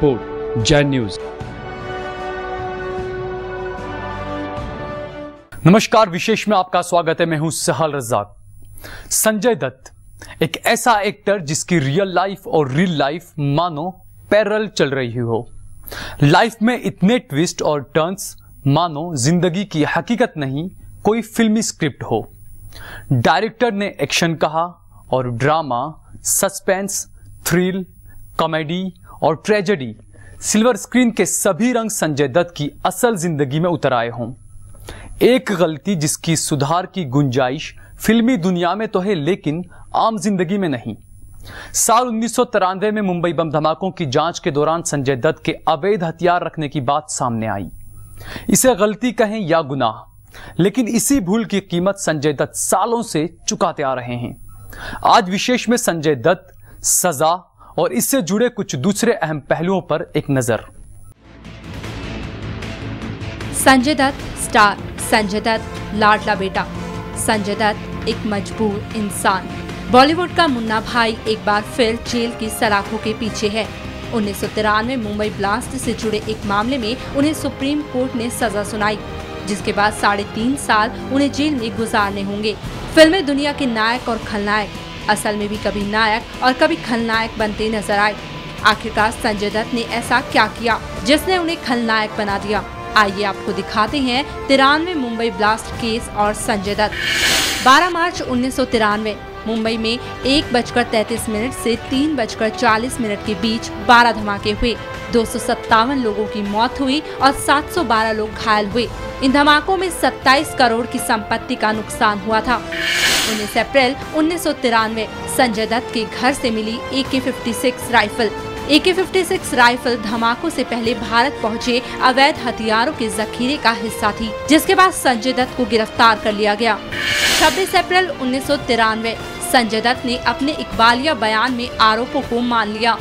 Report, Jain news. नमस्कार, विशेष में आपका स्वागत है। मैं हूं सहल रज़ाक। संजय दत्त एक ऐसा एक्टर जिसकी रियल लाइफ और रियल लाइफ मानो पैरेलल चल रही हो। लाइफ में इतने ट्विस्ट और टर्न्स मानो जिंदगी की हकीकत नहीं, कोई फिल्मी स्क्रिप्ट हो। डायरेक्टर ने एक्शन कहा और ड्रामा, सस्पेंस, थ्रिल, कॉमेडी और ट्रेजेडी, सिल्वर स्क्रीन के सभी रंग संजय दत्त की असल जिंदगी में उतर आए हों। एक गलती जिसकी सुधार की गुंजाइश फिल्मी दुनिया में तो है, लेकिन आम जिंदगी में नहीं। साल 1993 में मुंबई बम धमाकों की जांच के दौरान संजय दत्त के अवैध हथियार रखने की बात सामने आई। इसे गलती कहें या गुनाह, लेकिन इसी भूल की कीमत संजय दत्त सालों से चुकाते आ रहे हैं। आज विशेष में संजय दत्त, सजा और इससे जुड़े कुछ दूसरे अहम पहलुओं पर एक नजर। संजय दत्त स्टार, संजय दत्त लाडला बेटा। संजय दत्त एक मजबूर इंसान। बॉलीवुड का मुन्ना भाई एक बार फिर जेल की सलाखों के पीछे है। 1993 मुंबई ब्लास्ट से जुड़े एक मामले में उन्हें सुप्रीम कोर्ट ने सजा सुनाई, जिसके बाद 3.5 साल उन्हें जेल में गुजारने होंगे। फिल्में दुनिया के नायक और खलनायक असल में भी कभी नायक और कभी खलनायक बनते नजर आए। आखिरकार संजय दत्त ने ऐसा क्या किया जिसने उन्हें खलनायक बना दिया? आइए आपको दिखाते हैं 93 मुंबई ब्लास्ट केस और संजय दत्त। 12 मार्च 1993 मुंबई में 1:33 से 3:40 के बीच 12 धमाके हुए। 257 लोगों की मौत हुई और 712 लोग घायल हुए। इन धमाकों में 27 करोड़ की संपत्ति का नुकसान हुआ था। 19 अप्रैल 1993 संजय दत्त के घर से मिली AK-56 राइफल। AK-56 राइफल धमाकों से पहले भारत पहुंचे अवैध हथियारों के जखीरे का हिस्सा थी, जिसके बाद संजय दत्त को गिरफ्तार कर लिया गया। 26 अप्रैल 1993 संजय दत्त ने अपने इकबालिया बयान में आरोपों को मान लिया।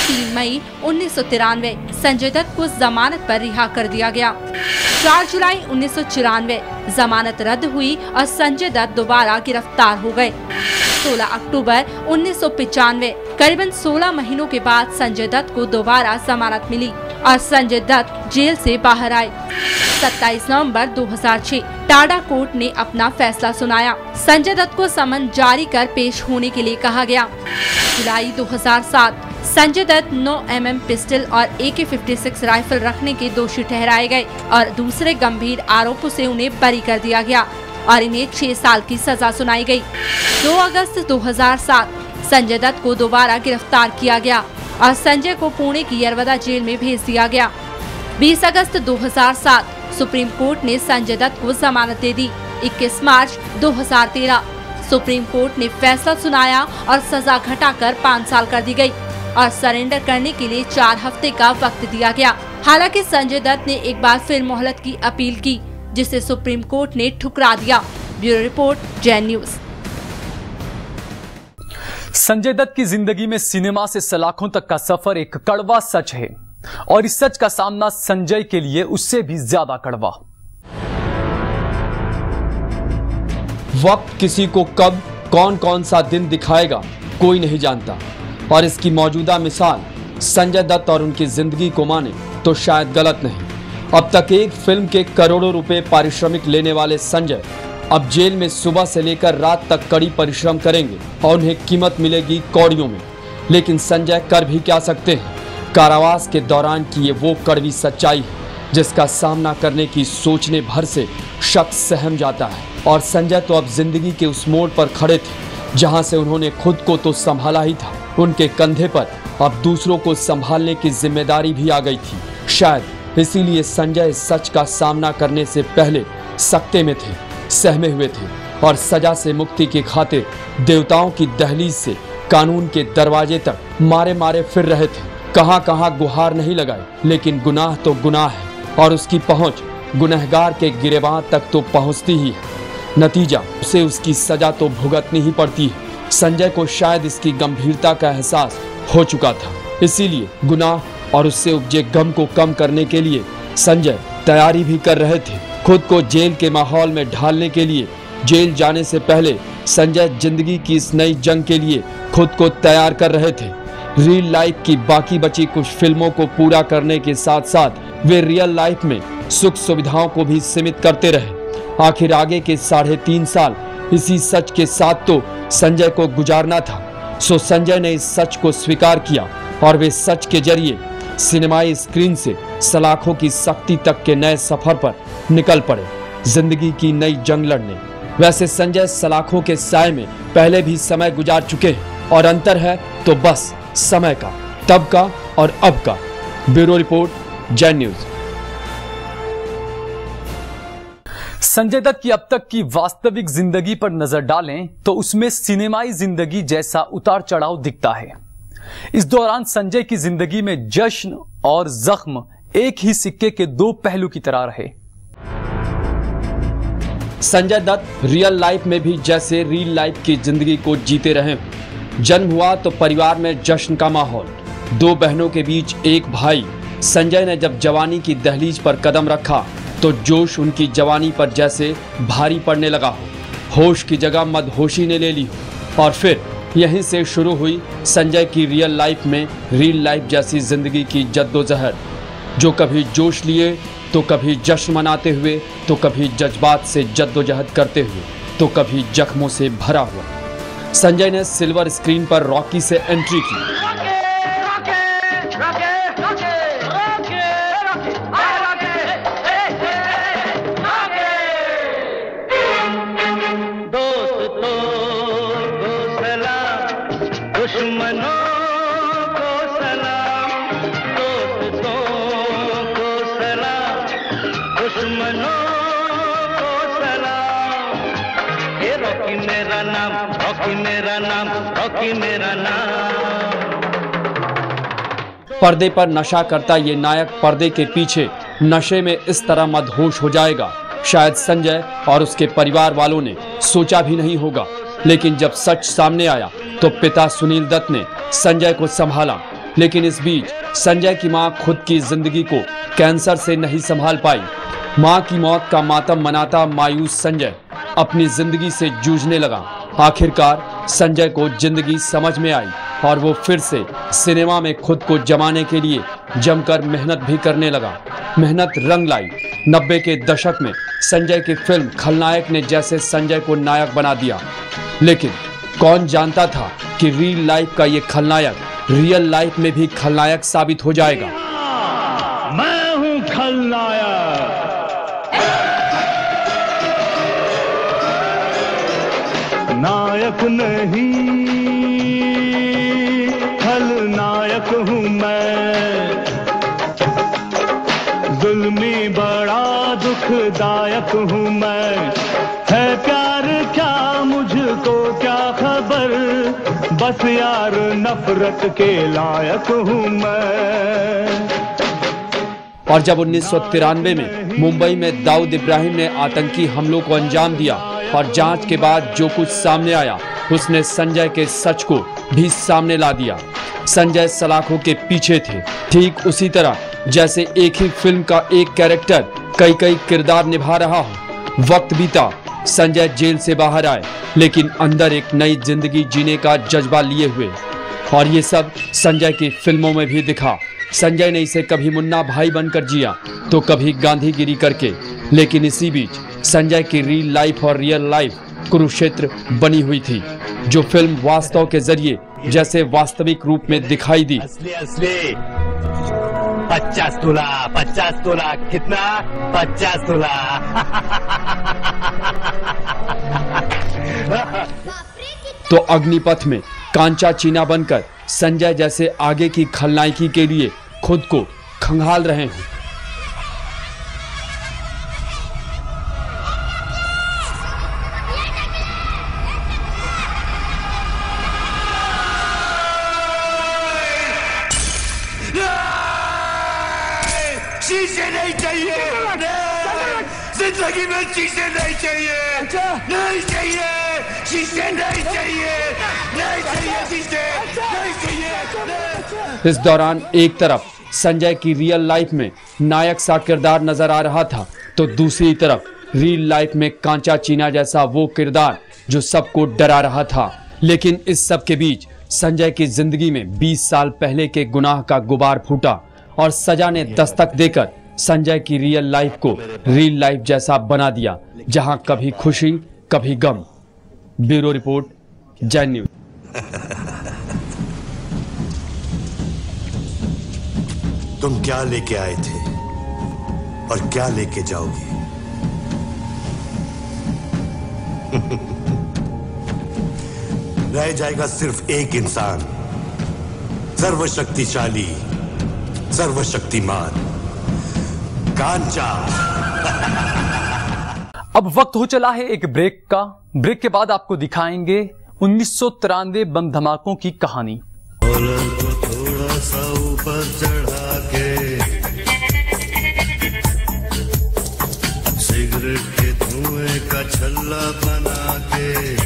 3 मई 1993 संजय दत्त को जमानत पर रिहा कर दिया गया। 4 जुलाई 1994 जमानत रद्द हुई और संजय दत्त दोबारा गिरफ्तार हो गए। 16 अक्टूबर 1995 करीबन 16 महीनों के बाद संजय दत्त को दोबारा जमानत मिली और संजय दत्त जेल से बाहर आए। 27 नवंबर 2006 टाडा कोर्ट ने अपना फैसला सुनाया। संजय दत्त को समन जारी कर पेश होने के लिए कहा गया। जुलाई 2007 संजय दत्त 9mm पिस्टल और AK-56 राइफल रखने के दोषी ठहराए गए और दूसरे गंभीर आरोपों से उन्हें बरी कर दिया गया और इन्हें 6 साल की सजा सुनाई गई। 2 अगस्त 2007 संजय दत्त को दोबारा गिरफ्तार किया गया और संजय को पुणे की यरवदा जेल में भेज दिया गया। 20 अगस्त 2007 सुप्रीम कोर्ट ने संजय दत्त को जमानत दे दी। 21 मार्च 2013 सुप्रीम कोर्ट ने फैसला सुनाया और सजा घटाकर 5 साल कर दी गई और सरेंडर करने के लिए 4 हफ्ते का वक्त दिया गया। हालांकि संजय दत्त ने एक बार फिर मोहलत की अपील की, जिसे सुप्रीम कोर्ट ने ठुकरा दिया। Bureau report, Jain news. Sanjay Dutt की जिंदगी में सिनेमा से सलाखों तक का सफर एक कड़वा सच है और इस सच का सामना संजय के लिए उससे भी ज्यादा कड़वा। वक्त किसी को कब कौन कौन सा दिन दिखाएगा कोई नहीं जानता, और इसकी मौजूदा मिसाल संजय दत्त और उनकी जिंदगी को माने तो शायद गलत नहीं। अब तक एक फिल्म के करोड़ों रुपए पारिश्रमिक लेने वाले संजय अब जेल में सुबह से लेकर रात तक कड़ी परिश्रम करेंगे और उन्हें कीमत मिलेगी कौड़ियों में। लेकिन संजय कर भी क्या सकते हैं? कारावास के दौरान की ये वो कड़वी सच्चाई है जिसका सामना करने की सोचने भर से शख्स सहम जाता है। और संजय तो अब जिंदगी के उस मोड़ पर खड़े थे जहां से उन्होंने खुद को तो संभाला ही था, उनके कंधे पर अब दूसरों को संभालने की जिम्मेदारी भी आ गई थी। शायद इसीलिए संजय सच का सामना करने से पहले सकते में थे, सहमे हुए थे और सजा से मुक्ति की खातिर देवताओं की दहलीज से कानून के दरवाजे तक मारे मारे फिर रहे थे। कहां कहां गुहार नहीं लगाए, लेकिन गुनाह तो गुनाह है और उसकी पहुंच गुनहगार के गिरेबान तक तो पहुंचती ही है। नतीजा उसे उसकी सजा तो भुगतनी ही पड़ती है। संजय को शायद इसकी गंभीरता का एहसास हो चुका था, इसीलिए गुनाह और उससे उपजे गम को कम करने के लिए संजय तैयारी भी कर रहे थे। खुद को जेल के माहौल में ढालने के लिए जेल जाने से पहले संजय जिंदगी की इस नई जंग के लिए खुद को तैयार कर रहे थे। रियल लाइफ की बाकी बची कुछ फिल्मों को पूरा करने के साथ साथ वे रियल लाइफ में सुख सुविधाओं को भी सीमित करते रहे। आखिर आगे के 3.5 साल इसी सच के साथ तो संजय को गुजारना था। सो संजय ने इस सच को स्वीकार किया और वे सच के जरिए सिनेमाई स्क्रीन से सलाखों की सख्ती तक के नए सफर पर निकल पड़े, जिंदगी की नई जंग लड़ने। वैसे संजय सलाखों के साए में पहले भी समय गुजार चुके हैं और अंतर है तो बस समय का, तब का और अब का। Bureau report, Jain news. Sanjay Dutt की अब तक की वास्तविक जिंदगी पर नजर डालें तो उसमें सिनेमाई जिंदगी जैसा उतार चढ़ाव दिखता है। इस दौरान संजय की जिंदगी में जश्न और जख्म एक ही सिक्के के दो पहलू की तरह रहे। संजय दत्त रियल लाइफ में भी जैसे रियल लाइफ की जिंदगी को जीते रहे। जन्म हुआ तो परिवार में जश्न का माहौल, 2 बहनों के बीच एक भाई। संजय ने जब जवानी की दहलीज पर कदम रखा तो जोश उनकी जवानी पर जैसे भारी पड़ने लगा हो, होश की जगह मदहोशी ने ले ली हो। और फिर यहीं से शुरू हुई संजय की रियल लाइफ में रियल लाइफ जैसी जिंदगी की जद्दोजहद, जो कभी जोश लिए तो कभी जश्न मनाते हुए, तो कभी जज्बात से जद्दोजहद करते हुए, तो कभी जख्मों से भरा हुआ। संजय ने सिल्वर स्क्रीन पर रॉकी से एंट्री की। पर्दे पर नशा करता ये नायक पर्दे के पीछे नशे में इस तरह मदहोश हो जाएगा, शायद संजय और उसके परिवार वालों ने सोचा भी नहीं होगा। लेकिन जब सच सामने आया तो पिता सुनील दत्त ने संजय को संभाला। लेकिन इस बीच संजय की मां खुद की जिंदगी को कैंसर से नहीं संभाल पाई। मां की मौत का मातम मनाता मायूस संजय अपनी जिंदगी से जूझने लगा। आखिरकार संजय को जिंदगी समझ में आई और वो फिर से सिनेमा में खुद को जमाने के लिए जमकर मेहनत भी करने लगा। मेहनत रंग लाई। 90 के दशक में संजय की फिल्म खलनायक ने जैसे संजय को नायक बना दिया। लेकिन कौन जानता था कि रियल लाइफ का ये खलनायक रियल लाइफ में भी खलनायक साबित हो जाएगा। मैं हूं खलनायक। नायक नहीं, खलनायक हूं मैं। जुल्मी बड़ा दुखदायक हूं मैं। है प्यार क्या मुझको क्या खबर, बस यार नफरत के लायक हूं मैं। और जब 1993 में मुंबई में दाऊद इब्राहिम ने आतंकी हमलों को अंजाम दिया और जांच के बाद जो कुछ सामने आया उसने संजय के सच को भी सामने ला दिया। संजय सलाखों के पीछे थे, ठीक उसी तरह जैसे एक ही फिल्म का एक कैरेक्टर कई किरदार निभा रहा हो। वक्त बीता, संजय जेल से बाहर आए, लेकिन अंदर एक नई जिंदगी जीने का जज्बा लिए हुए। और ये सब संजय की फिल्मों में भी दिखा। संजय ने इसे कभी मुन्ना भाई बनकर जिया तो कभी गांधीगिरी करके। लेकिन इसी बीच संजय की रियल लाइफ और रियल लाइफ कुरुक्षेत्र बनी हुई थी, जो फिल्म वास्तव के जरिए जैसे वास्तविक रूप में दिखाई दी। असली 50 तोला कितना? 50 तोला। तो अग्निपथ में कांचा चीना बनकर संजय जैसे आगे की खलनायकी के लिए खुद को खंगाल रहे हैं। शीशे नहीं चाहिए, जिंदगी में शीशे नहीं चाहिए, नहीं चाहिए शीशे, नहीं चाहिए, नहीं चाहिए शीशे, नहीं चाहिए। इस दौरान एक तरफ संजय की रियल लाइफ में नायक सा किरदार नजर आ रहा था, तो दूसरी तरफ रियल लाइफ में कांचा चीना जैसा वो किरदार जो सबको डरा रहा था। लेकिन इस सब के बीच संजय की जिंदगी में 20 साल पहले के गुनाह का गुबार फूटा और सजा ने दस्तक देकर संजय की रियल लाइफ को रियल लाइफ जैसा बना दिया, जहां Kabhi Khushi Kabhi Gham. Bureau report, Jain news. तुम क्या लेके आए थे और क्या लेके जाओगे? रह जाएगा सिर्फ एक इंसान, सर्वशक्तिशाली, सर्वशक्तिमान, कांचा। अब वक्त हो चला है एक ब्रेक का। ब्रेक के बाद आपको दिखाएंगे 1993 बम धमाकों की कहानी। को थोड़ा सा ऊपर चढ़ा के, सिगरेट के धुएं का छल्ला बना के,